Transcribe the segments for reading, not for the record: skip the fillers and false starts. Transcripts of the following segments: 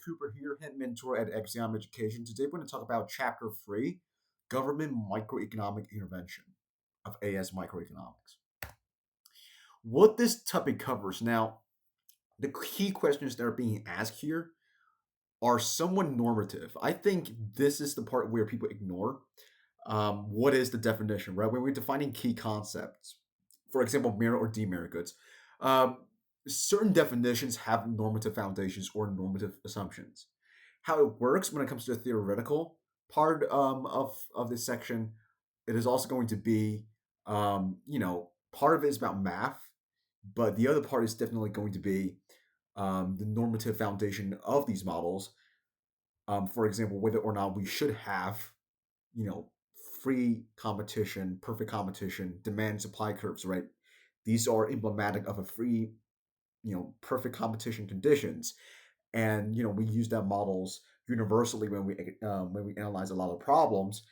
Cooper here, head mentor at AiXiom Education. Today we're going to talk about Chapter 3, Government Microeconomic Intervention of AS Microeconomics. What this topic covers now, the key questions that are being asked here are somewhat normative. I think this is the part where people ignore. What is the definition, right? When we're defining key concepts, for example, merit or demerit goods, um, certain definitions have normative foundations or normative assumptions. How it works when it comes to the theoretical part of this section, it is also going to be, part of it is about math, but the other part is definitely going to be the normative foundation of these models. For example, whether or not we should have, you know, free competition, perfect competition, demand supply curves, right? These are emblematic of a free, perfect competition conditions, and we use that models universally when we analyze a lot of problems,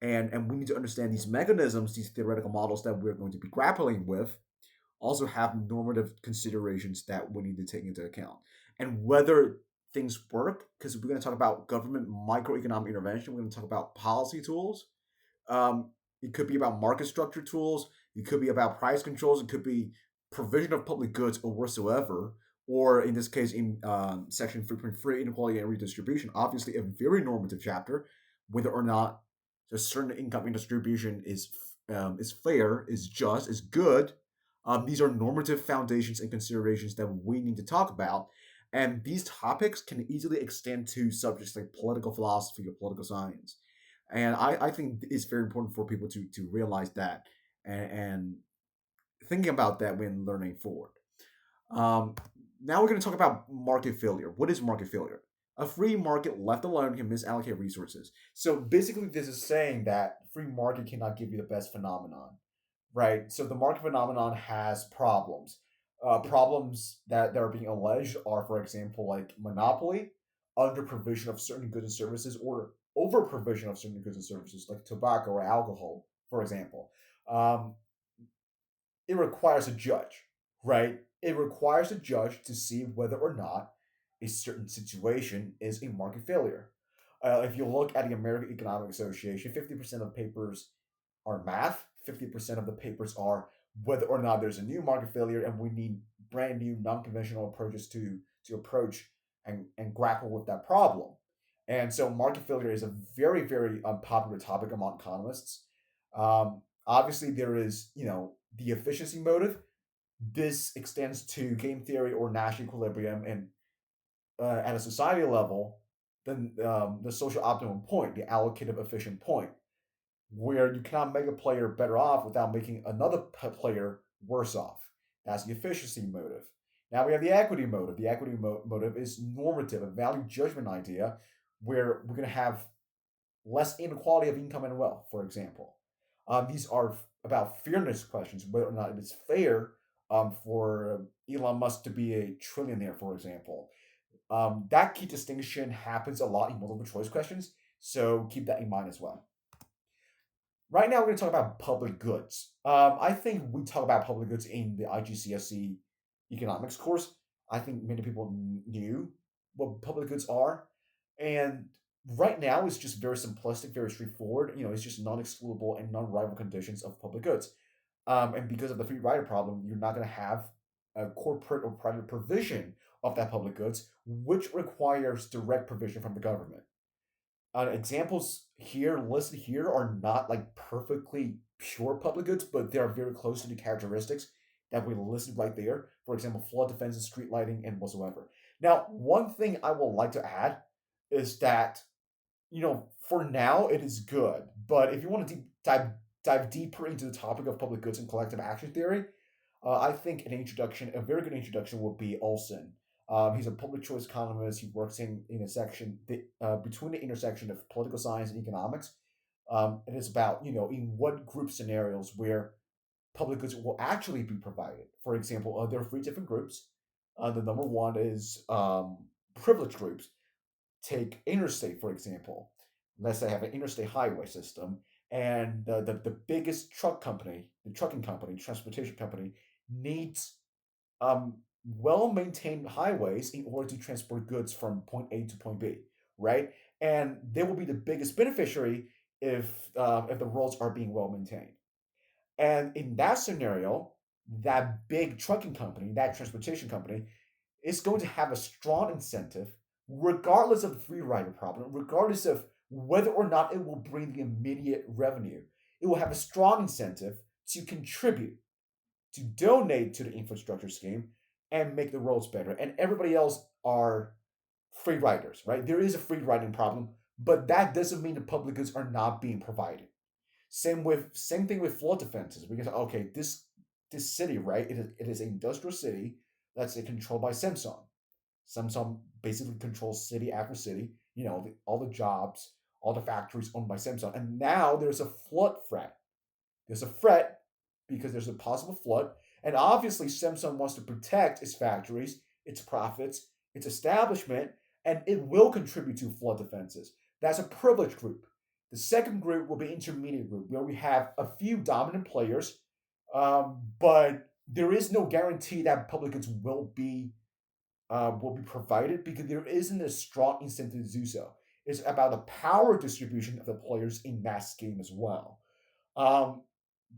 and we need to understand these mechanisms, these theoretical models that we're going to be grappling with, also have normative considerations that we need to take into account, and whether things work, because we're going to talk about government microeconomic intervention, we're going to talk about policy tools. It could be about market structure tools. It could be about price controls. It could be provision of public goods or whatsoever. Or in this case, in section 3.3, inequality and redistribution, obviously a very normative chapter, whether or not a certain income distribution is fair, is just, is good. These are normative foundations and considerations that we need to talk about. And these topics can easily extend to subjects like political philosophy or political science. And I think it's very important for people to realize that, and thinking about that when learning forward. Um, Now we're going to talk about market failure. What is market failure? A free market left alone can misallocate resources. So basically, this is saying that free market cannot give you the best phenomenon, right? So the market phenomenon has problems. Problems that are being alleged are, for example, like monopoly, under provision of certain goods and services, or over provision of certain goods and services, like tobacco or alcohol, for example. Um, it requires a judge, right? It requires a judge to see whether or not a certain situation is a market failure. If you look at the American Economic Association, 50% of papers are math, 50% of the papers are whether or not there's a new market failure and we need brand new non-conventional approaches to approach and grapple with that problem. And so market failure is a very, very unpopular topic among economists. Obviously, there is, the efficiency motive. This extends to game theory or Nash equilibrium, and at a society level, then the social optimum point, the allocative efficient point, where you cannot make a player better off without making another player worse off. That's the efficiency motive. Now we have the equity motive. The equity motive is normative, a value judgment idea, where we're going to have less inequality of income and wealth, for example. These are about fairness questions, whether or not it is fair for Elon Musk to be a trillionaire, for example. That key distinction happens a lot in multiple choice questions, so keep that in mind as well. Right now, we're going to talk about public goods. I think we talk about public goods in the IGCSE economics course. I think many people knew what public goods are. And right now, it's just very simplistic, very straightforward. It's just non-excludable and non-rival conditions of public goods. And because of the free rider problem, you're not going to have a corporate or private provision of that public goods, which requires direct provision from the government. Examples here listed here are not like perfectly pure public goods, but they are very close to the characteristics that we listed right there. For example, flood defenses, street lighting, and whatsoever. Now, one thing I would like to add is that, for now it is good, but if you want to dive deeper into the topic of public goods and collective action theory, I think a very good introduction would be Olson. He's a public choice economist. He works in a section between the intersection of political science and economics. And it's about, in what group scenarios where public goods will actually be provided. For example, there are three different groups. The number one is privileged groups. Take interstate, for example. Let's say I have an interstate highway system, and the biggest trucking company, transportation company, needs well-maintained highways in order to transport goods from point A to point B, right? And they will be the biggest beneficiary if the roads are being well maintained. And in that scenario, that big trucking company, that transportation company, is going to have a strong incentive, regardless of the free rider problem, regardless of whether or not it will bring the immediate revenue. It will have a strong incentive to contribute, to donate to the infrastructure scheme and make the roads better. And everybody else are free riders, right? There is a free riding problem, but that doesn't mean the public goods are not being provided. Same thing with flood defenses. We can say, okay, this city, right? It is an industrial city that's controlled by Samsung. Samsung basically controls city after city. All the jobs, all the factories owned by Samsung, and now there's a flood threat. There's a threat because there's a possible flood, and obviously Samsung wants to protect its factories, its profits, its establishment, and it will contribute to flood defenses. That's a privileged group. The second group will be intermediate group, where we have a few dominant players, but there is no guarantee that public goods will be provided because there isn't a strong incentive to do so. It's about the power distribution of the players in that scheme as well. Um,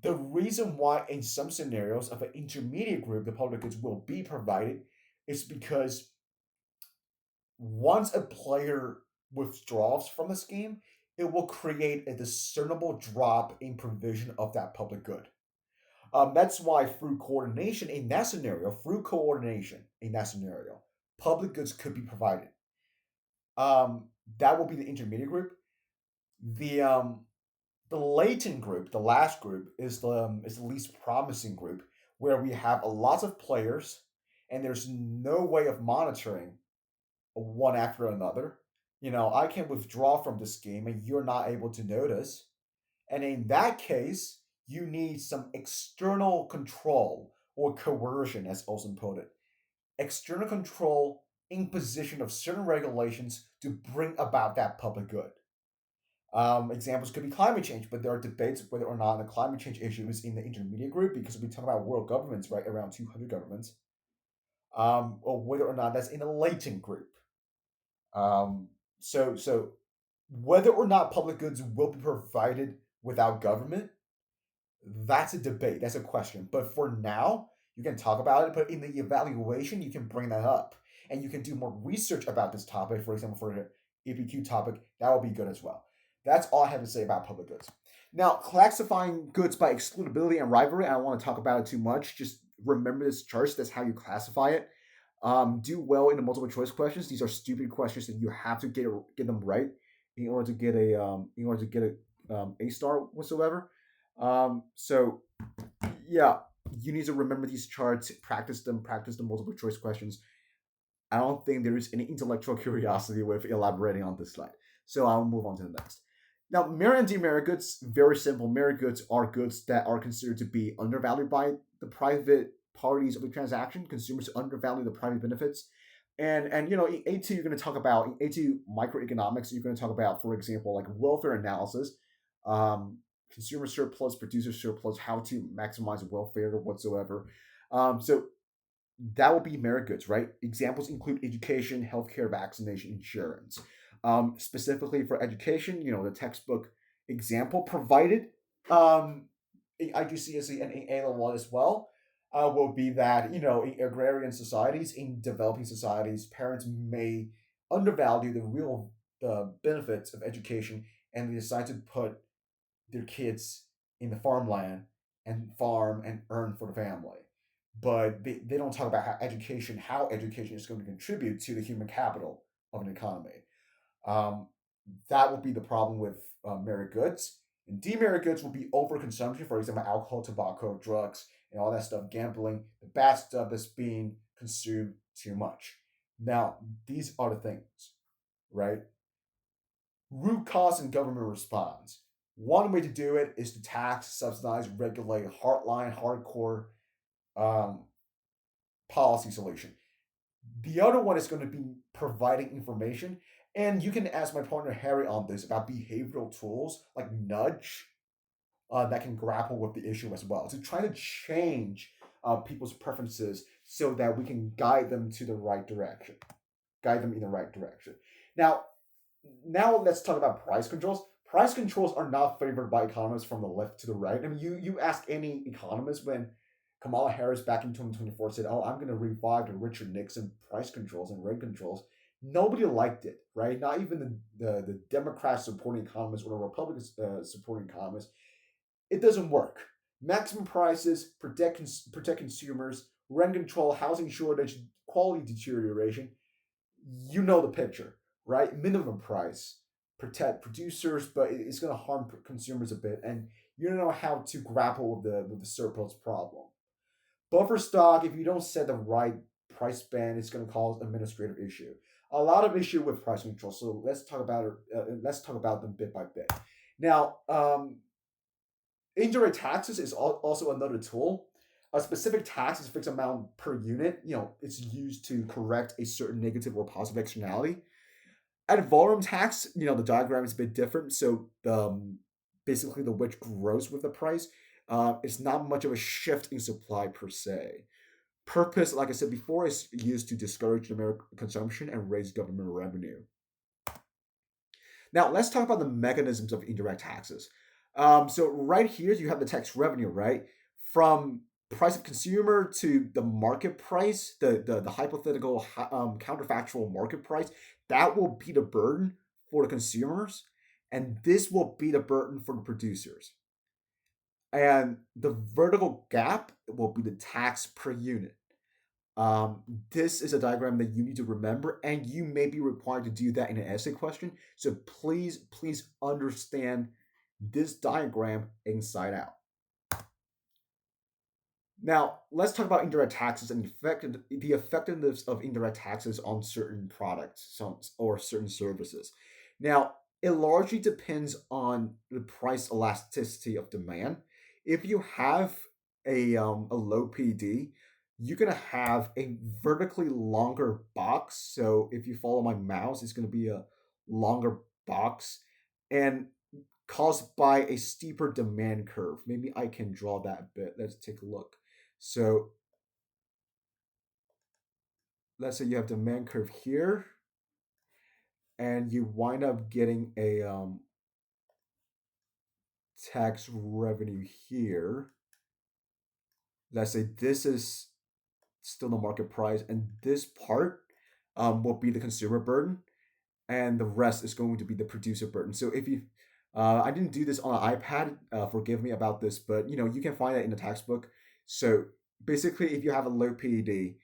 the reason why in some scenarios of an intermediate group the public goods will be provided is because once a player withdraws from the scheme, it will create a discernible drop in provision of that public good. That's why through coordination in that scenario, public goods could be provided. Um, that will be the intermediate group. The the latent group, the last group, is the least promising group, where we have a lot of players and there's no way of monitoring one after another. I can withdraw from this game and you're not able to notice. And in that case, you need some external control or coercion, as Olson put it. External control, imposition of certain regulations to bring about that public good. Examples could be climate change, but there are debates whether or not the climate change issue is in the intermediate group because we talk about world governments, right? Around 200 governments, or whether or not that's in a latent group. So whether or not public goods will be provided without government, that's a debate. That's a question. But for now, you can talk about it. But in the evaluation, you can bring that up, and you can do more research about this topic. For example, for the EPQ topic, that will be good as well. That's all I have to say about public goods. Now, classifying goods by excludability and rivalry, I don't want to talk about it too much. Just remember this chart. That's how you classify it. Do well in the multiple choice questions. These are stupid questions that you have to get them right in order to get a star whatsoever. So yeah, you need to remember these charts, practice them, practice the multiple choice questions. I don't think there is any intellectual curiosity with elaborating on this slide. So I'll move on to the next. Now, merit and demerit goods, very simple. Merit goods are goods that are considered to be undervalued by the private parties of the transaction. Consumers undervalue the private benefits. And in A2 you're going to talk about in A2 microeconomics, you're going to talk about, for example, like welfare analysis, consumer surplus, producer surplus, how to maximize welfare whatsoever. So that will be merit goods, right? Examples include education, healthcare, vaccination, insurance. Specifically for education, the textbook example provided in IGCSE and in A-level as well will be that, in agrarian societies, in developing societies, parents may undervalue the real benefits of education and they decide to put their kids in the farmland and farm and earn for the family. But they don't talk about how education is going to contribute to the human capital of an economy. Um, that would be the problem with merit goods. And demerit goods will be overconsumption, for example, alcohol, tobacco, drugs, and all that stuff, gambling, the bad stuff that's being consumed too much. Now, these are the things, right? Root cause and government response. One way to do it is to tax, subsidize, regulate, hardcore um, policy solution. The other one is going to be providing information. And you can ask my partner Harry on this about behavioral tools like nudge that can grapple with the issue as well to try to change people's preferences so that we can guide them to the right direction, guide them in the right direction. Now, now let's talk about price controls. Price controls are not favored by economists from the left to the right. I mean, you ask any economist when Kamala Harris back in 2024 said, "Oh, I'm going to revive the Richard Nixon price controls and rate controls." Nobody liked it, right? Not even the Democrats supporting economists or the Republicans supporting economists. It doesn't work. Maximum prices protect consumers, rent control, housing shortage, quality deterioration. You know the picture, right? Minimum price protect producers, but it's going to harm consumers a bit, and you don't know how to grapple with the surplus problem. Buffer stock, if you don't set the right price band, it's going to cause administrative issue. A lot of issue with price control. So let's talk about it. Let's talk about them bit by bit. Now, indirect taxes is also another tool. A specific tax is a fixed amount per unit. It's used to correct a certain negative or positive externality. Ad volume tax, the diagram is a bit different. So basically the which grows with the price. It's not much of a shift in supply per se. Purpose, like I said before, is used to discourage American consumption and raise government revenue. Now, let's talk about the mechanisms of indirect taxes. So right here, you have the tax revenue, right? From price of consumer to the market price, the hypothetical counterfactual market price, that will be the burden for the consumers, and this will be the burden for the producers. And the vertical gap will be the tax per unit. This is a diagram that you need to remember, and you may be required to do that in an essay question. So please understand this diagram inside out. Now, let's talk about indirect taxes and the effectiveness of indirect taxes on certain products or certain services. Now, it largely depends on the price elasticity of demand. If you have a low PD, you're gonna have a vertically longer box. So if you follow my mouse, it's gonna be a longer box, and caused by a steeper demand curve. Maybe I can draw that a bit. Let's take a look. So let's say you have demand curve here, and you wind up getting a tax revenue here. Let's say this is still the market price, and this part will be the consumer burden, and the rest is going to be the producer burden. So if you, I didn't do this on an iPad. Forgive me about this, but you can find that in the textbook. So basically, if you have a low PED,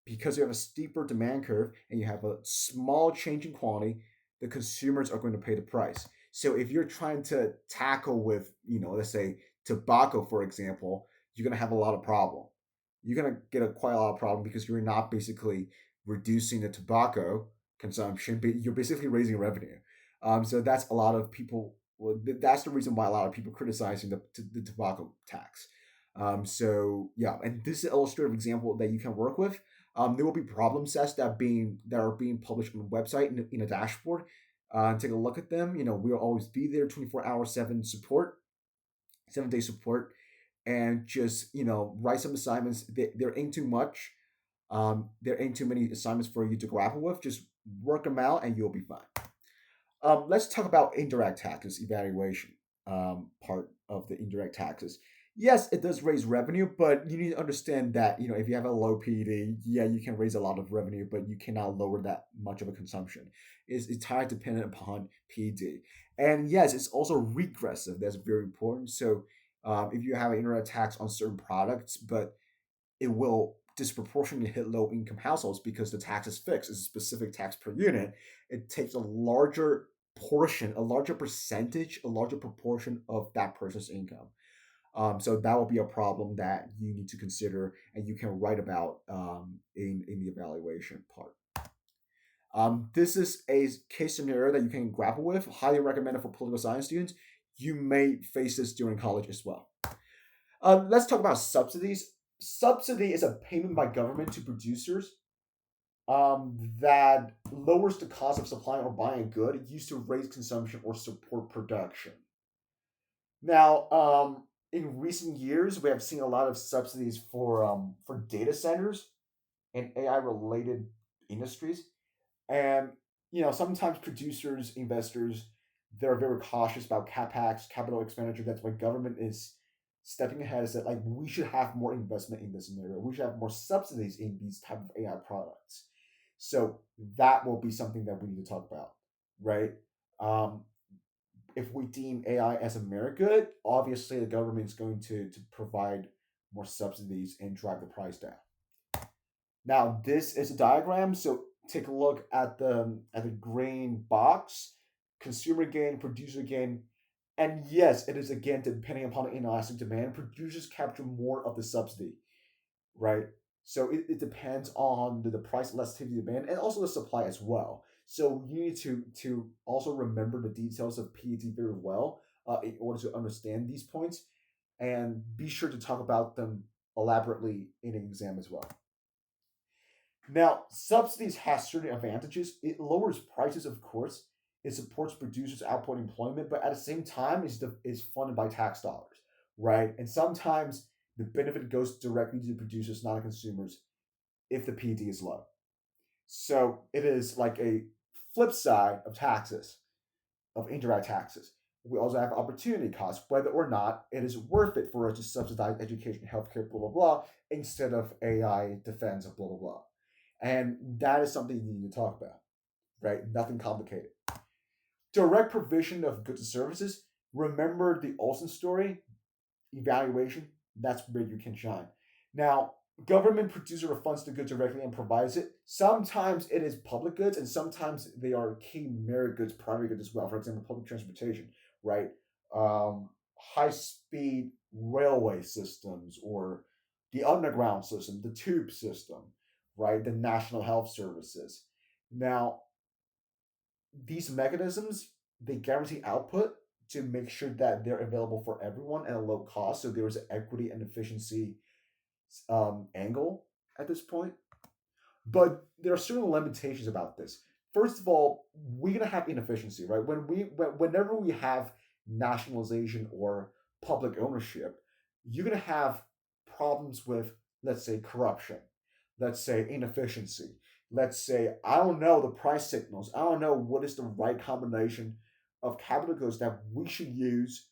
because you have a steeper demand curve and you have a small change in quantity, the consumers are going to pay the price. So if you're trying to tackle with, let's say tobacco, for example, you're going to have a lot of problem. You're going to get quite a lot of problem because you're not basically reducing the tobacco consumption, but you're basically raising revenue. So that's a lot of people. Well, that's the reason why a lot of people criticizing the tobacco tax. So yeah, and this is an illustrative example that you can work with. There will be problem sets that are being published on the website in a dashboard. Take a look at them. We'll always be there, 24-hour, 7-day support, and just write some assignments. There ain't too much. There ain't too many assignments for you to grapple with. Just work them out, and you'll be fine. Let's talk about indirect taxes evaluation. Part of the indirect taxes. Yes, it does raise revenue, but you need to understand that if you have a low PD, yeah, you can raise a lot of revenue, but you cannot lower that much of a consumption. It's entirely dependent upon PD, and yes, it's also regressive. That's very important. So, if you have an indirect tax on certain products, but it will disproportionately hit low income households because the tax is fixed. It's a specific tax per unit. It takes a larger portion, a larger percentage, a larger proportion of that person's income. So that will be a problem that you need to consider and you can write about in the evaluation part. This is a case scenario that you can grapple with. Highly recommended for political science students. You may face this during college as well. Let's talk about subsidies. Subsidy is a payment by government to producers that lowers the cost of supplying or buying a good used to raise consumption or support production. Now, in recent years, we have seen a lot of subsidies for data centers. and AI related industries. And sometimes producers, investors, they're very cautious about capex, capital expenditure. That's why government is stepping ahead and said, like, we should have more investment in this scenario. We should have more subsidies in these type of AI products. So that will be something that we need to talk about, right? Um, if we deem AI as a merit good, obviously the government is going to provide more subsidies and drive the price down. Now, this is a diagram, so take a look at the green box, consumer gain, producer gain, and yes, it is again depending upon the inelastic demand. Producers capture more of the subsidy, right? So it depends on the price elasticity demand and also the supply as well. So you need to also remember the details of PET very well in order to understand these points, and be sure to talk about them elaborately in an exam as well. Now, subsidies has certain advantages. It lowers prices, of course. It supports producers' output employment, but at the same time, is funded by tax dollars, right? And sometimes the benefit goes directly to the producers, not the consumers, if the PD is low. So it is like a flip side of taxes, of indirect taxes. We also have opportunity costs, whether or not it is worth it for us to subsidize education, healthcare, blah, blah, blah, instead of AI defense, blah, blah, blah. And that is something you need to talk about, right? Nothing complicated. Direct provision of goods and services. Remember the Olson story, evaluation, that's where you can shine. Now, government producer funds the goods directly and provides it. Sometimes it is public goods, and sometimes they are key merit goods, primary goods as well. For example, public transportation, right? High speed railway systems, or the underground system, the tube system, right? The national health services. Now, these mechanisms, they guarantee output to make sure that they're available for everyone at a low cost. So there's an equity and efficiency angle at this point. But there are certain limitations about this. First of all, we're gonna have inefficiency, right? Whenever we have nationalization or public ownership, you're gonna have problems with, let's say, corruption, let's say inefficiency, let's say, I don't know, the price signals, I don't know what is the right combination of capital goods that we should use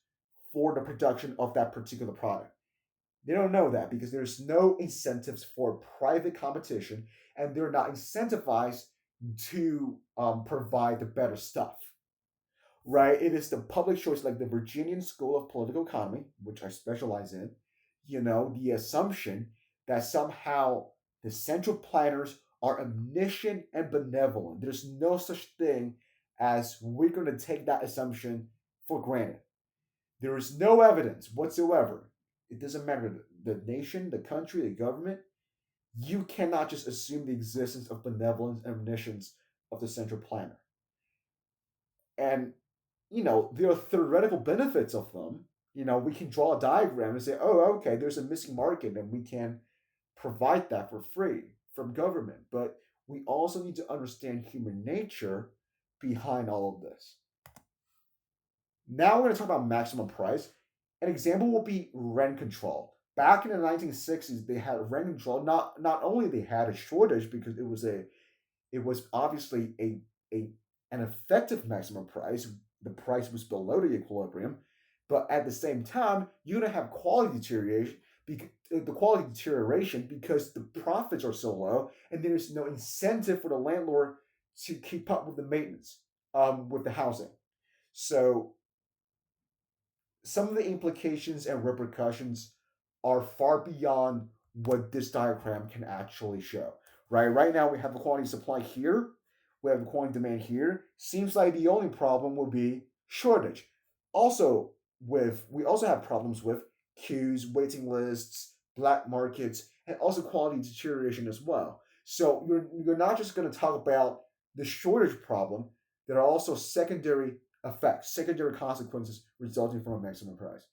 for the production of that particular product. They don't know that because there's no incentives for private competition, and they're not incentivized to provide the better stuff, right? It is the public choice, like the Virginian School of Political Economy, which I specialize in, the assumption that somehow the central planners are omniscient and benevolent. There's no such thing as we're going to take that assumption for granted. There is no evidence whatsoever. It doesn't matter the nation, the country, the government. You cannot just assume the existence of benevolence and omniscience of the central planner. And there are theoretical benefits of them. We can draw a diagram and say, oh, okay, there's a missing market, and we can provide that for free from government. But we also need to understand human nature behind all of this. Now we're going to talk about maximum price. An example will be rent control. Back in the 1960s, they had rent control. Not only they had a shortage because it was obviously a an effective maximum price. The price was below the equilibrium, but at the same time, you're gonna have quality deterioration. The quality deterioration because the profits are so low, and there's no incentive for the landlord to keep up with the maintenance, with the housing. So some of the implications and repercussions are far beyond what this diagram can actually show. Right now we have the quantity supply here, we have the quantity demand here. Seems like the only problem will be shortage. Also, we also have problems with queues, waiting lists, black markets, and also quality deterioration as well. So you're not just going to talk about the shortage problem. There are also secondary effects, secondary consequences resulting from a maximum price.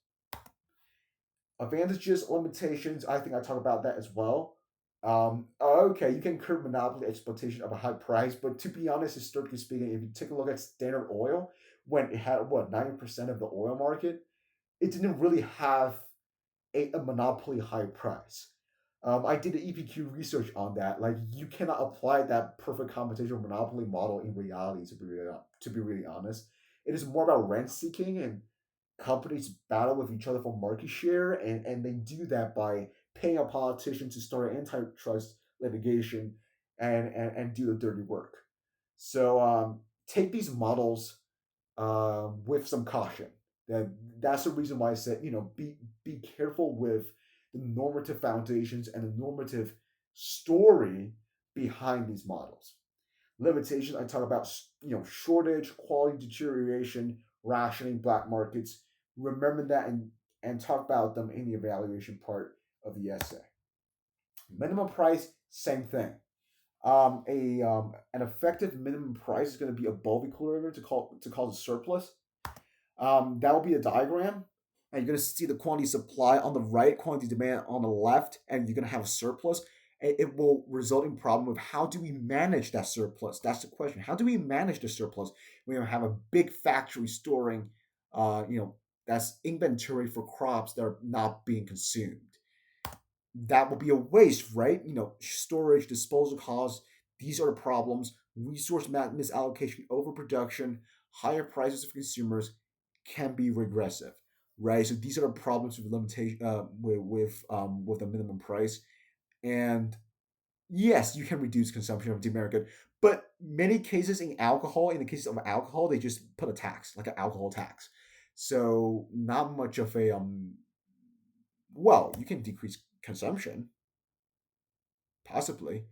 Advantages, limitations, I think I talk about that as well. Okay, you can curb monopoly exploitation of a high price, but to be honest, historically speaking, if you take a look at Standard Oil, when it had 90% of the oil market, it didn't really have a monopoly high price. I did the EPQ research on that. Like, you cannot apply that perfect competition monopoly model in reality. To be really honest, it is more about rent seeking, and companies battle with each other for market share, and they do that by paying a politician to start antitrust litigation and do the dirty work. So take these models with some caution. That that's the reason why I said, be careful with the normative foundations and the normative story behind these models. Limitations, I talk about, shortage, quality deterioration, rationing, black markets. Remember that, and talk about them in the evaluation part of the essay. Minimum price, same thing. An effective minimum price is going to be above equilibrium to cause a surplus. That will be a diagram, and you're going to see the quantity supply on the right, quantity demand on the left, and you're going to have a surplus. It will result in problem with how do we manage that surplus? That's the question. How do we manage the surplus when we have a big factory storing, that's inventory for crops that are not being consumed? That will be a waste, right? Storage, disposal costs, these are the problems. Resource misallocation, overproduction, higher prices for consumers can be regressive, right? So these are the problems with limitation, with a minimum price. And yes, you can reduce consumption of the American, but many cases in the cases of alcohol, they just put a tax, like an alcohol tax. So not much of a well, you can decrease consumption, possibly.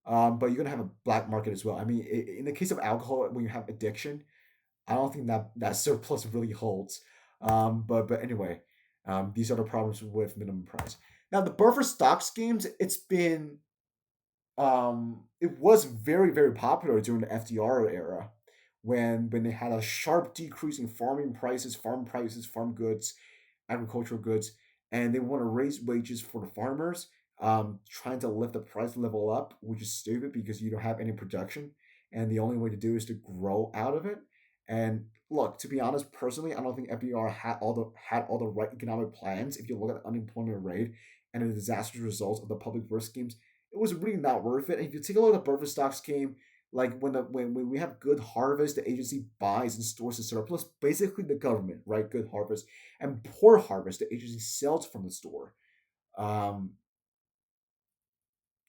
But you're gonna have a black market as well. I mean, in the case of alcohol, when you have addiction, I don't think that surplus really holds. But anyway, these are the problems with minimum price. Now, the buffer stock schemes, it was very very popular during the FDR era, when they had a sharp decrease in farm prices, farm goods, agricultural goods, and they want to raise wages for the farmers, trying to lift the price level up, which is stupid because you don't have any production, and the only way to do is to grow out of it. And look, to be honest, personally, I don't think FDR had all the right economic plans. If you look at the unemployment rate and the disastrous results of the public works schemes, it was really not worth it. And if you take a look at the buffer stock scheme, like when we have good harvest, the agency buys and stores the surplus. Basically, the government, right? Good harvest, and poor harvest, the agency sells from the store. Um,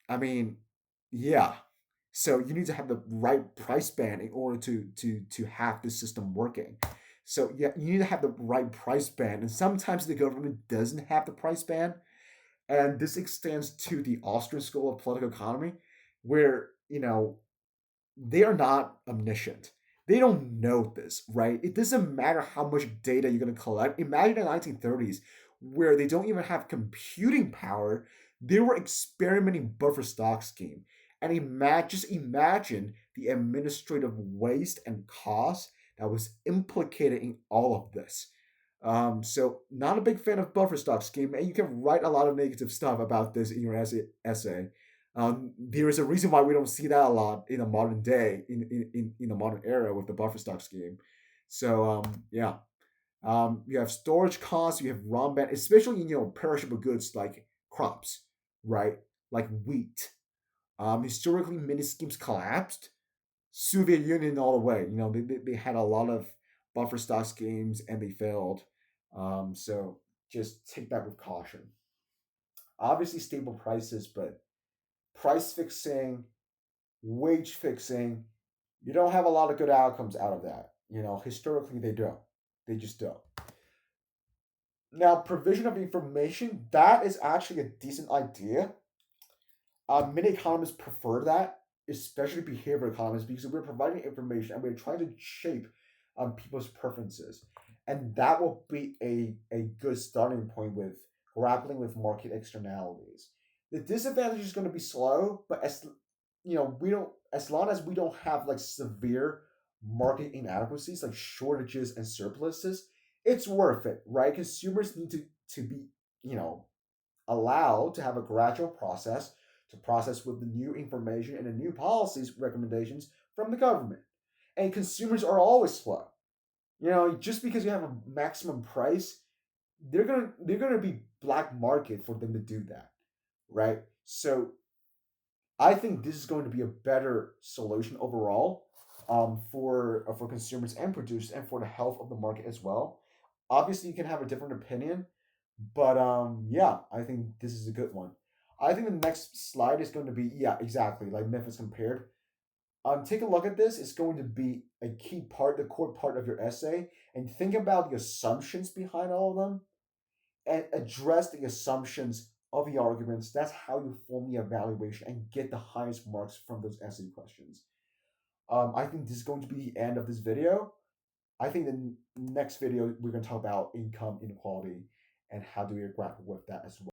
I mean, yeah. So you need to have the right price band in order to have the system working. So yeah, you need to have the right price band, and sometimes the government doesn't have the price band, and this extends to the Austrian school of political economy, where they are not omniscient. They don't know this, right? It doesn't matter how much data you're going to collect. Imagine the 1930s, where they don't even have computing power. They were experimenting buffer stock scheme. And just imagine the administrative waste and cost that was implicated in all of this. So not a big fan of buffer stock scheme, and you can write a lot of negative stuff about this in your essay. There is a reason why we don't see that a lot in the modern day, in the modern era with the buffer stock scheme. So yeah, you have storage costs, you have raw ban, especially in perishable goods like crops, right? Like wheat. Historically, many schemes collapsed. Soviet Union all the way. They had a lot of buffer stock schemes and they failed. So just take that with caution. Obviously, stable prices, but price fixing, wage fixing, you don't have a lot of good outcomes out of that. Historically, they don't. They just don't. Now, provision of information, that is actually a decent idea. Many economists prefer that, especially behavioral economists, because we're providing information and we're trying to shape people's preferences. And that will be a good starting point with grappling with market externalities. The disadvantage is going to be slow, but we don't, as long as we don't have like severe market inadequacies like shortages and surpluses, it's worth it, right? Consumers need to be, you know, allowed to have a gradual process to process with the new information and the new policies recommendations from the government. And consumers are always slow. Just because you have a maximum price, they're gonna be black market for them to do that, right? So I think this is going to be a better solution overall, for consumers and producers and for the health of the market as well. Obviously, you can have a different opinion, but yeah, I think this is a good one. I think the next slide is going to be, yeah, exactly, like Memphis compared. Take a look at this. It's going to be a key part, the core part of your essay, and think about the assumptions behind all of them and address the assumptions of the arguments. That's how you form the evaluation and get the highest marks from those essay questions. I think this is going to be the end of this video. I think the next video we're going to talk about income inequality and how do we grapple with that as well.